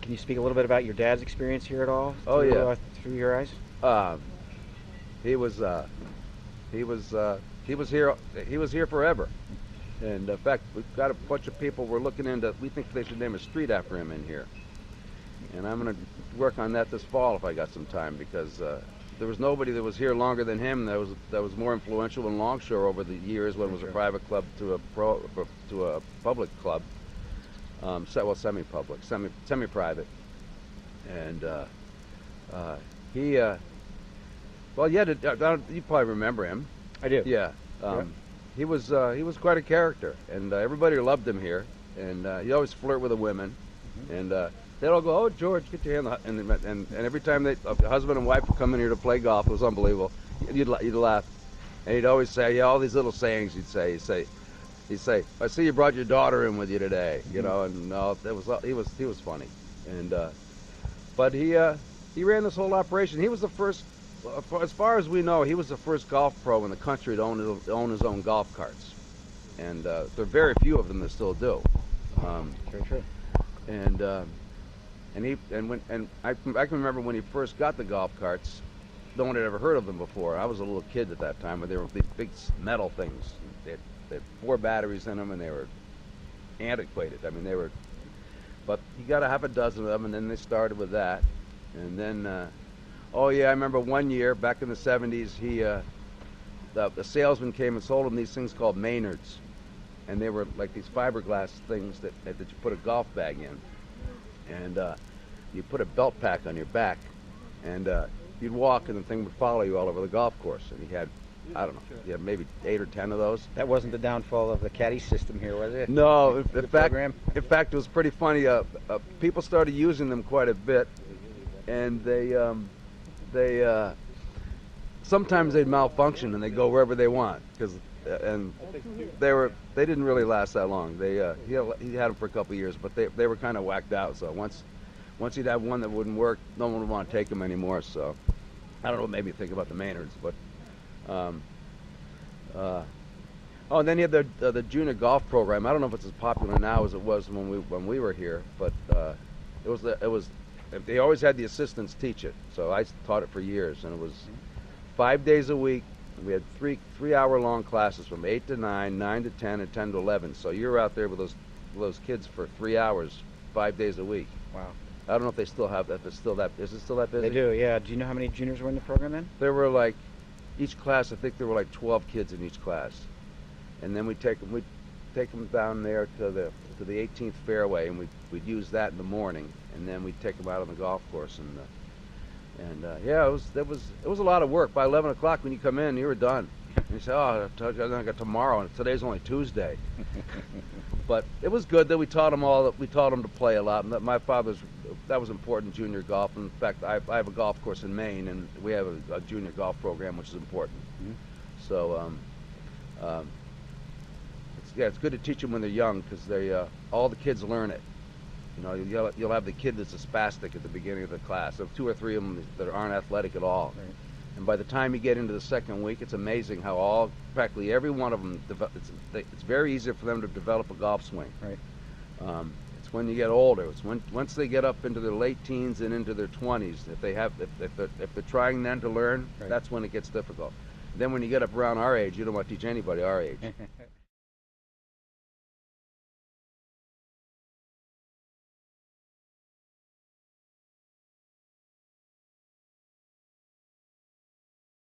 Can you speak a little bit about your dad's experience here at all? Oh through, yeah. through your eyes. Um, he was he was he was here forever. And in fact, we've got a bunch of people we're looking into. We think they should name a street after him in here. And I'm going to work on that this fall if I got some time, because there was nobody that was here longer than him that was more influential in Longshore over the years when it was a private club to a public club. Well, semi-public, semi-private. And he, well, yeah, you probably remember him. I do. Yeah. He was quite a character, and everybody loved him here. And he always flirt with the women, and they'd all go, "Oh, George, get your hand," and every time a husband and wife would come in here to play golf, it was unbelievable. You'd laugh, and he'd always say, yeah, all these little sayings. He'd say, "I see you brought your daughter in with you today," you know, and he was funny, and but he ran this whole operation. He was the first. As far as we know, he was the first golf pro in the country to own his own golf carts, and there are very few of them that still do. Very true. And I can remember when he first got the golf carts. No one had ever heard of them before. I was a little kid at that time, but they were these big metal things. They had 4 batteries in them, and they were antiquated. I mean, they were. But he got a half a dozen of them, and then they started with that, and then. Oh yeah, I remember one year back in the 70s, the salesman came and sold him these things called Maynards, and they were like these fiberglass things that you put a golf bag in, and you put a belt pack on your back, and you'd walk, and the thing would follow you all over the golf course. And he had, I don't know, he had maybe 8 or 10 of those. That wasn't the downfall of the caddy system here, was it? No, in fact, it was pretty funny. People started using them quite a bit, and they sometimes they'd malfunction and they go wherever they want, and they didn't really last that long. He had them for a couple of years, but they were kind of whacked out. So once he'd have one that wouldn't work, no one would want to take them anymore. So I don't know what made me think about the Maynards, but oh, and then he had the junior golf program. I don't know if it's as popular now as it was when we were here, but it was. They always had the assistants teach it, so I taught it for years, and it was 5 days a week. We had three hour long classes from 8 to 9, 9 to 10, and 10 to 11. So you're out there with those kids for 3 hours, 5 days a week. Wow. I don't know if they still have that. Is it still that busy? They do, yeah. Do you know how many juniors were in the program then? There were like, each class, I think there were like 12 kids in each class, and then we'd take them down there to the 18th fairway, and we'd use that in the morning, and then we'd take them out on the golf course, and yeah, it was a lot of work. By 11 o'clock when you come in, you were done. And you say, "Oh, I got tomorrow, and today's only Tuesday." But it was good that we taught them all. We taught them to play a lot, and that was important. Junior golf. In fact, I have a golf course in Maine, and we have a junior golf program, which is important. So. Yeah, it's good to teach them when they're young, because all the kids learn it. You know, you'll have the kid that's a spastic at the beginning of the class. There are 2 or 3 of them that aren't athletic at all. Right. And by the time you get into the second week, it's amazing how practically every one of them, it's very easy for them to develop a golf swing. Right. It's when you get older. It's once they get up into their late teens and into their 20s, if they're trying then to learn, right, that's when it gets difficult. Then when you get up around our age, you don't want to teach anybody our age.